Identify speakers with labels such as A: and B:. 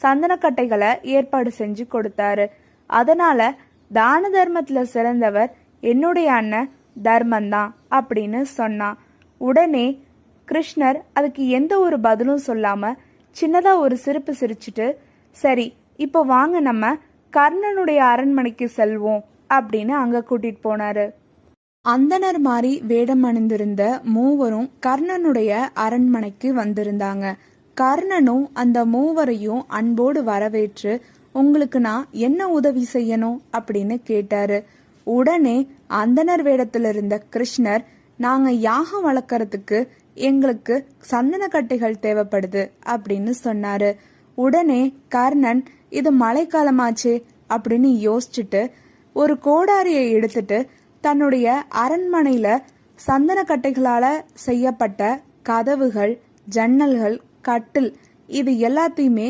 A: சந்தனக்கட்டைகளை ஏற்பாடு செஞ்சு கொடுத்தாரு. அதனால தான தர்மத்துல சிறந்தவர் என்னுடைய அண்ணன் தர்மந்தான் அப்படின்னு சொன்னான். உடனே கிருஷ்ணர் அதுக்கு எந்த ஒரு பதிலும் சொல்லாம சின்னதா ஒரு சிரிப்பு சிரிச்சுட்டு, சரி இப்போ வாங்க நம்ம கர்ணனுடைய அரண்மனைக்கு செல்வோம் அப்படின்னு அங்க கூட்டிட்டு போனாரு. அந்தனர் மாதிரி வேடம் அணிந்திருந்த மூவரும் கர்ணனுடைய அரண்மனைக்கு வந்திருந்தாங்க. கர்ணனும் அந்த மூவரையும் அன்போடு வரவேற்று, உங்களுக்கு நான் என்ன உதவி செய்யணும் அப்படின்னு கேட்டாரு. உடனே அந்தனர் வேடத்துல இருந்த கிருஷ்ணர், நாங்க யாகம் வளர்க்கறதுக்கு எங்களுக்கு சந்தனக்கட்டைகள் தேவைப்படுது அப்படின்னு சொன்னாரு. உடனே கர்ணன், இது மழைக்காலமாச்சே அப்படின்னு யோசிச்சுட்டு ஒரு கோடாரியை எடுத்துட்டு தன்னுடைய அரண்மனையில சந்தனக்கட்டைகளால செய்யப்பட்ட கதவுகள், ஜன்னல்கள், கட்டில் இது எல்லாத்தையுமே